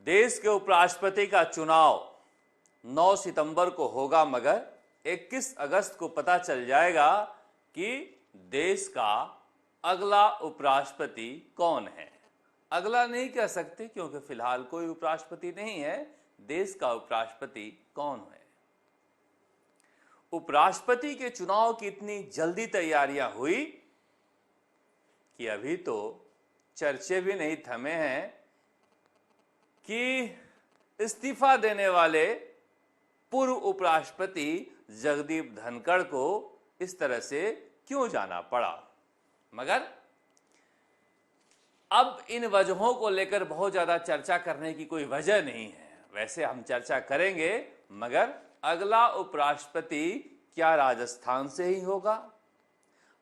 देश के उपराष्ट्रपति का चुनाव 9 सितंबर को होगा, मगर 21 अगस्त को पता चल जाएगा कि देश का अगला उपराष्ट्रपति कौन है। अगला नहीं कह सकते क्योंकि फिलहाल कोई उपराष्ट्रपति नहीं है। देश का उपराष्ट्रपति कौन है? उपराष्ट्रपति के चुनाव की इतनी जल्दी तैयारियां हुई कि अभी तो चर्चे भी नहीं थमे हैं कि इस्तीफा देने वाले पूर्व उपराष्ट्रपति जगदीप धनखड़ को इस तरह से क्यों जाना पड़ा। मगर अब इन वजहों को लेकर बहुत ज्यादा चर्चा करने की कोई वजह नहीं है। वैसे हम चर्चा करेंगे, मगर अगला उपराष्ट्रपति क्या राजस्थान से ही होगा?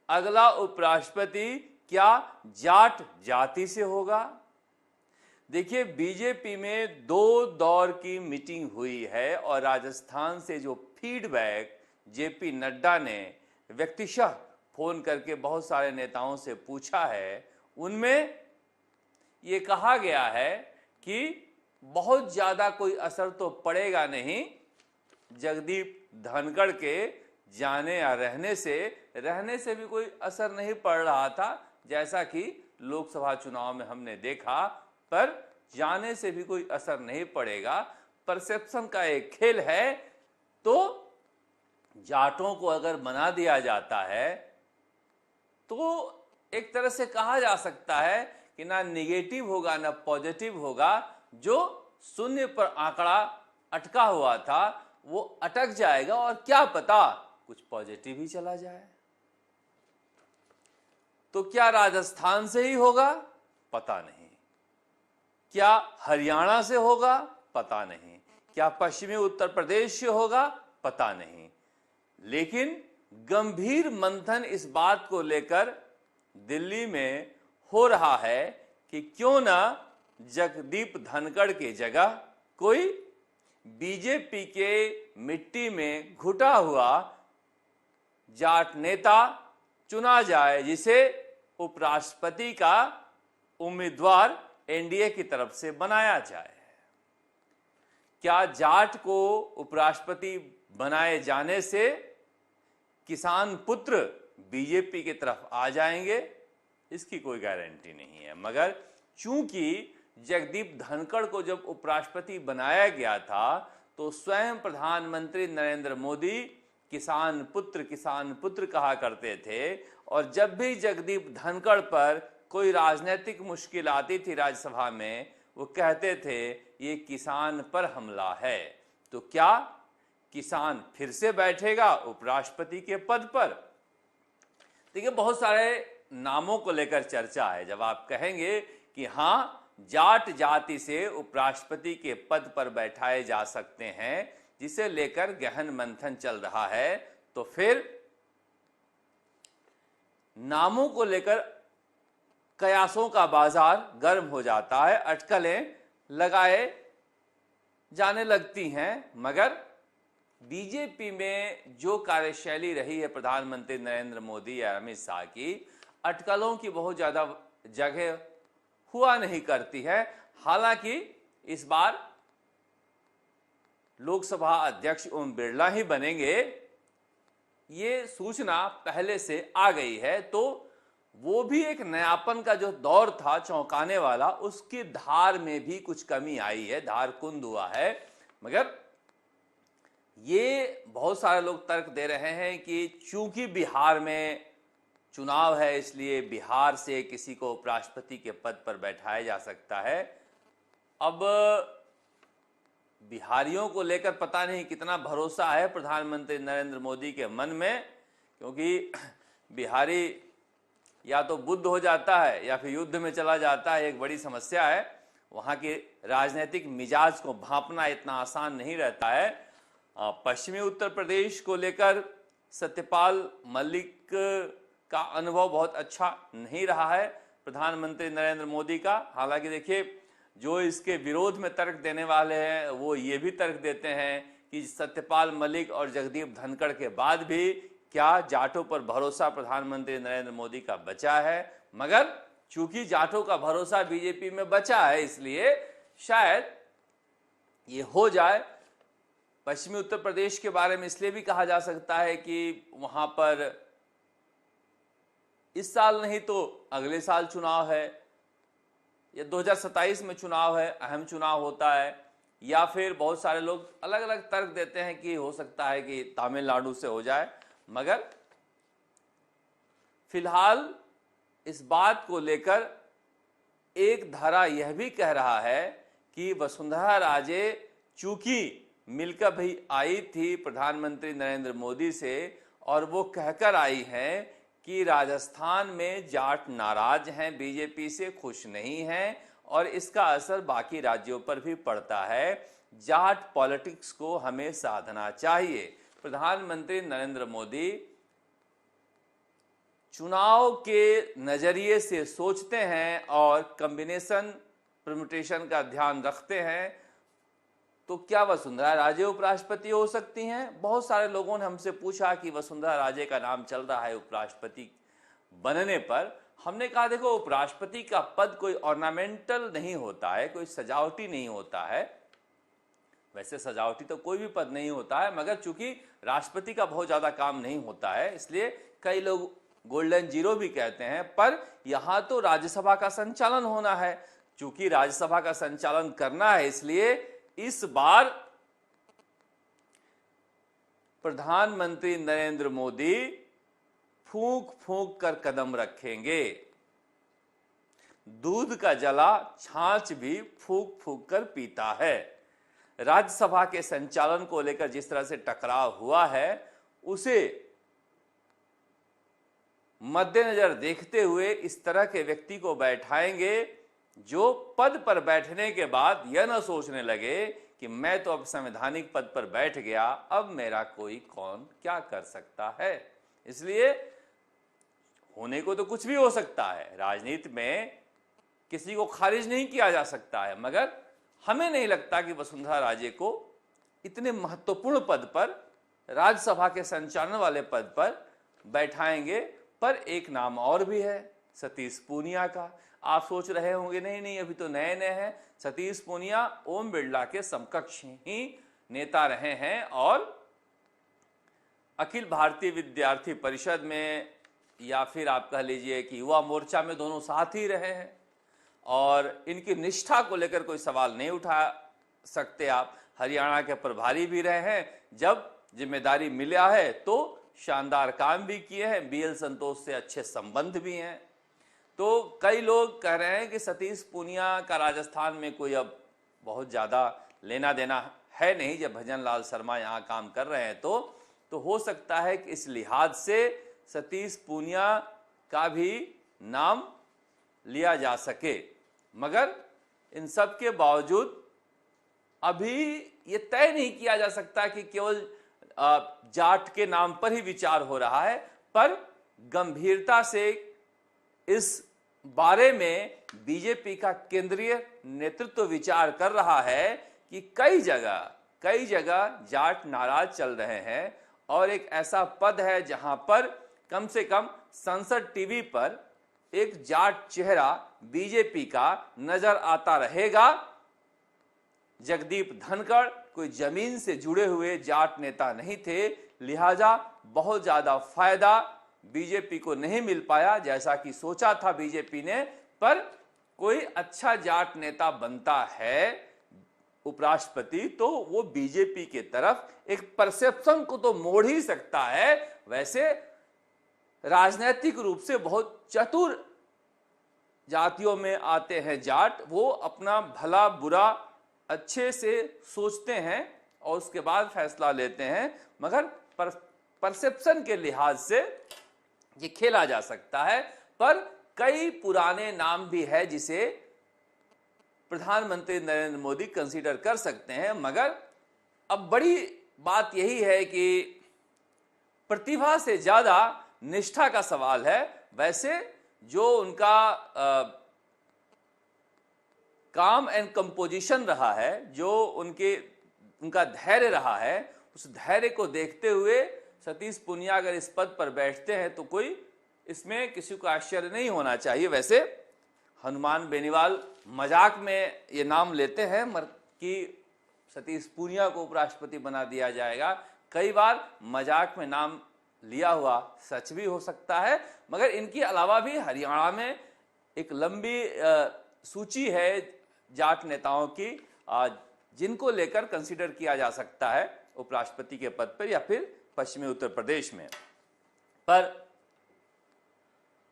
अगला उपराष्ट्रपति क्या जाट जाति से होगा? देखिए, बीजेपी में 2 दौर की मीटिंग हुई है और राजस्थान से जो फीडबैक जेपी नड्डा ने व्यक्तिशः फोन करके बहुत सारे नेताओं से पूछा है, उनमें ये कहा गया है कि बहुत ज्यादा कोई असर तो पड़ेगा नहीं। जगदीप धनखड़ के जाने या रहने से भी कोई असर नहीं पड़ रहा था, जैसा कि लोकसभा चुनाव में हमने देखा, पर जाने से भी कोई असर नहीं पड़ेगा। परसेप्शन का एक खेल है। तो जाटों को अगर बना दिया जाता है तो एक तरह से कहा जा सकता है कि ना निगेटिव होगा ना पॉजिटिव होगा। जो शून्य पर आंकड़ा अटका हुआ था वो अटक जाएगा और क्या पता कुछ पॉजिटिव ही चला जाए। तो क्या राजस्थान से ही होगा? पता नहीं। क्या हरियाणा से होगा? पता नहीं। क्या पश्चिमी उत्तर प्रदेश से होगा? पता नहीं। लेकिन गंभीर मंथन इस बात को लेकर दिल्ली में हो रहा है कि क्यों ना जगदीप धनखड़ की जगह कोई बीजेपी के मिट्टी में घुटा हुआ जाट नेता चुना जाए, जिसे उपराष्ट्रपति का उम्मीदवार एनडीए की तरफ से बनाया जाए। क्या जाट को उपराष्ट्रपति बनाए जाने से किसान पुत्र बीजेपी की तरफ आ जाएंगे? इसकी कोई गारंटी नहीं है। मगर चूंकि जगदीप धनखड़ को जब उपराष्ट्रपति बनाया गया था तो स्वयं प्रधानमंत्री नरेंद्र मोदी किसान पुत्र कहा करते थे, और जब भी जगदीप धनखड़ पर कोई राजनीतिक मुश्किल आती थी राज्यसभा में, वो कहते थे ये किसान पर हमला है। तो क्या किसान फिर से बैठेगा उपराष्ट्रपति के पद पर? देखिए, बहुत सारे नामों को लेकर चर्चा है। जब आप कहेंगे कि हाँ, जाट जाति से उपराष्ट्रपति के पद पर बैठाए जा सकते हैं, जिसे लेकर गहन मंथन चल रहा है, तो फिर नामों को लेकर कयासों का बाजार गर्म हो जाता है, अटकलें लगाए जाने लगती हैं। मगर बीजेपी में जो कार्यशैली रही है प्रधानमंत्री नरेंद्र मोदी या अमित शाह की, अटकलों की बहुत ज्यादा जगह हुआ नहीं करती है। हालांकि इस बार लोकसभा अध्यक्ष ओम बिरला ही बनेंगे, ये सूचना पहले से आ गई है। तो वो भी एक नयापन का जो दौर था चौंकाने वाला, उसकी धार में भी कुछ कमी आई है, धार कुंद हुआ है। मगर ये बहुत सारे लोग तर्क दे रहे हैं कि चूंकि बिहार में चुनाव है, इसलिए बिहार से किसी को उपराष्ट्रपति के पद पर बैठाया जा सकता है। अब बिहारियों को लेकर पता नहीं कितना भरोसा है प्रधानमंत्री नरेंद्र मोदी के मन में, क्योंकि बिहारी या तो बुद्ध हो जाता है या फिर युद्ध में चला जाता है। एक बड़ी समस्या है। वहां के राजनीतिक मिजाज को भांपना इतना आसान नहीं रहता है। पश्चिमी उत्तर प्रदेश को लेकर सत्यपाल मलिक का अनुभव बहुत अच्छा नहीं रहा है प्रधानमंत्री नरेंद्र मोदी का। हालांकि देखिए, जो इसके विरोध में तर्क देने वाले हैं वो ये भी तर्क देते हैं कि सत्यपाल मलिक और जगदीप धनखड़ के बाद भी क्या जाटों पर भरोसा प्रधानमंत्री नरेंद्र मोदी का बचा है। मगर चूंकि जाटों का भरोसा बीजेपी में बचा है, इसलिए शायद ये हो जाए। पश्चिमी उत्तर प्रदेश के बारे में इसलिए भी कहा जा सकता है कि वहां पर इस साल नहीं तो अगले साल चुनाव है, या 2027 में चुनाव है, अहम चुनाव होता है, या फिर बहुत सारे लोग अलग अलग तर्क देते हैं कि हो सकता है कि तमिलनाडु से हो जाए। मगर फिलहाल इस बात को लेकर एक धारा यह भी कह रहा है कि वसुंधरा राजे चूंकि मिलकर भी आई थी प्रधानमंत्री नरेंद्र मोदी से, और वो कहकर आई हैं कि राजस्थान में जाट नाराज हैं, बीजेपी से खुश नहीं हैं, और इसका असर बाकी राज्यों पर भी पड़ता है। जाट पॉलिटिक्स को हमें साधना चाहिए। प्रधानमंत्री नरेंद्र मोदी चुनाव के नजरिए से सोचते हैं और कॉम्बिनेशन परम्यूटेशन का ध्यान रखते हैं। तो क्या वसुंधरा राजे उपराष्ट्रपति हो सकती हैं? बहुत सारे लोगों ने हमसे पूछा कि वसुंधरा राजे का नाम चल रहा है उपराष्ट्रपति बनने पर। हमने कहा देखो, उपराष्ट्रपति का पद कोई ऑर्नामेंटल नहीं होता है, कोई सजावटी नहीं होता है। वैसे सजावटी तो कोई भी पद नहीं होता है, मगर चूंकि राष्ट्रपति का बहुत ज्यादा काम नहीं होता है, इसलिए कई लोग गोल्डन जीरो भी कहते हैं। पर यहां तो राज्यसभा का संचालन होना है। चूंकि राज्यसभा का संचालन करना है, इसलिए इस बार प्रधानमंत्री नरेंद्र मोदी फूंक फूंक कर कदम रखेंगे। दूध का जला छाछ भी फूंक फूंक कर पीता है। राज्यसभा के संचालन को लेकर जिस तरह से टकराव हुआ है, उसे मद्देनजर देखते हुए इस तरह के व्यक्ति को बैठाएंगे जो पद पर बैठने के बाद यह न सोचने लगे कि मैं तो अब संवैधानिक पद पर बैठ गया, अब मेरा कोई कौन क्या कर सकता है। इसलिए होने को तो कुछ भी हो सकता है, राजनीति में किसी को खारिज नहीं किया जा सकता है, मगर हमें नहीं लगता कि वसुंधरा राजे को इतने महत्वपूर्ण पद पर, राज्यसभा के संचालन वाले पद पर बैठाएंगे। पर एक नाम और भी है, सतीश पूनिया का। आप सोच रहे होंगे नहीं अभी तो नए नए हैं। सतीश पूनिया ओम बिरला के समकक्ष ही नेता रहे हैं और अखिल भारतीय विद्यार्थी परिषद में, या फिर आप कह लीजिए कि युवा मोर्चा में, दोनों साथ ही रहे हैं। और इनकी निष्ठा को लेकर कोई सवाल नहीं उठा सकते आप। हरियाणा के प्रभारी भी रहे हैं, जब जिम्मेदारी मिला है तो शानदार काम भी किए हैं। बीएल संतोष से अच्छे संबंध भी हैं। तो कई लोग कह रहे हैं कि सतीश पूनिया का राजस्थान में कोई अब बहुत ज़्यादा लेना देना है नहीं, जब भजन लाल शर्मा यहाँ काम कर रहे हैं तो हो सकता है कि इस लिहाज से सतीश पूनिया का भी नाम लिया जा सके। मगर इन सब के बावजूद अभी ये तय नहीं किया जा सकता कि केवल जाट के नाम पर ही विचार हो रहा है, पर गंभीरता से इस बारे में बीजेपी का केंद्रीय नेतृत्व विचार कर रहा है कि कई जगह जाट नाराज चल रहे हैं, और एक ऐसा पद है जहां पर कम से कम संसद टीवी पर एक जाट चेहरा बीजेपी का नजर आता रहेगा। जगदीप धनखड़ कोई जमीन से जुड़े हुए जाट नेता नहीं थे, लिहाजा बहुत ज्यादा फायदा बीजेपी को नहीं मिल पाया जैसा कि सोचा था बीजेपी ने। पर कोई अच्छा जाट नेता बनता है उपराष्ट्रपति, तो वो बीजेपी के तरफ एक परसेप्शन को तो मोड़ ही सकता है। वैसे राजनीतिक रूप से बहुत चतुर जातियों में आते हैं जाट, वो अपना भला बुरा अच्छे से सोचते हैं और उसके बाद फैसला लेते हैं। मगर परसेप्शन के लिहाज से ये खेला जा सकता है। पर कई पुराने नाम भी है जिसे प्रधानमंत्री नरेंद्र मोदी कंसीडर कर सकते हैं। मगर अब बड़ी बात यही है कि प्रतिभा से ज्यादा निष्ठा का सवाल है। वैसे जो उनका काम एंड कंपोजिशन रहा है, जो उनका धैर्य रहा है, उस धैर्य को देखते हुए सतीश पूनिया अगर इस पद पर बैठते हैं तो कोई इसमें किसी को आश्चर्य नहीं होना चाहिए। वैसे हनुमान बेनीवाल मजाक में ये नाम लेते हैं कि सतीश पूनिया को उपराष्ट्रपति बना दिया जाएगा। कई बार मजाक में नाम लिया हुआ सच भी हो सकता है, मगर इनके अलावा भी हरियाणा में एक लंबी सूची है जाट नेताओं की जिनको लेकर कंसीडर किया जा सकता है उपराष्ट्रपति के पद पर या फिर पश्चिमी उत्तर प्रदेश में। पर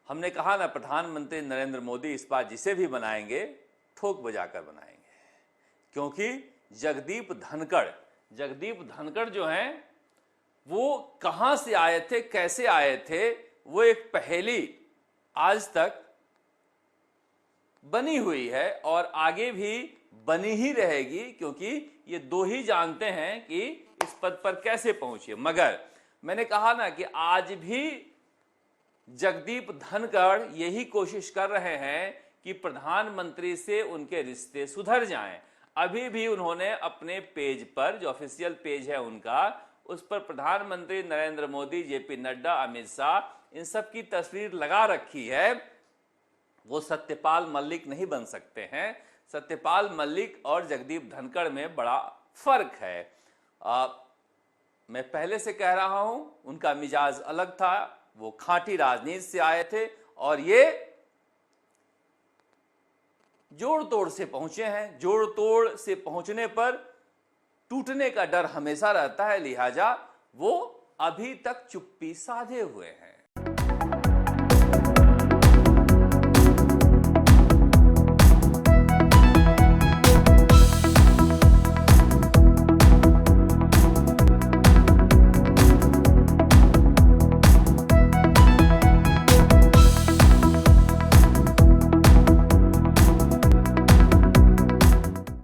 हमने कहा ना, प्रधानमंत्री नरेंद्र मोदी इस बार जिसे भी बनाएंगे ठोक बजाकर बनाएंगे, क्योंकि जगदीप धनखड़ जो हैं वो कहां से आए थे, कैसे आए थे, वो एक पहेली आज तक बनी हुई है और आगे भी बनी ही रहेगी, क्योंकि ये दो ही जानते हैं कि इस पद पर कैसे पहुंचे। मगर मैंने कहा ना कि आज भी जगदीप धनखड़ यही कोशिश कर रहे हैं कि प्रधानमंत्री से उनके रिश्ते सुधर जाएं। अभी भी उन्होंने अपने पेज पर, जो ऑफिशियल पेज है उनका, उस पर प्रधानमंत्री नरेंद्र मोदी, जेपी नड्डा, अमित शाह, इन सब की तस्वीर लगा रखी है। वो सत्यपाल मलिक नहीं बन सकते हैं। सत्यपाल मलिक और जगदीप धनखड़ में बड़ा फर्क है। मैं पहले से कह रहा हूं, उनका मिजाज अलग था, वो खांटी राजनीति से आए थे और ये जोड़ तोड़ से पहुंचे हैं। जोड़ तोड़ से पहुंचने पर टूटने का डर हमेशा रहता है, लिहाजा वो अभी तक चुप्पी साधे हुए हैं।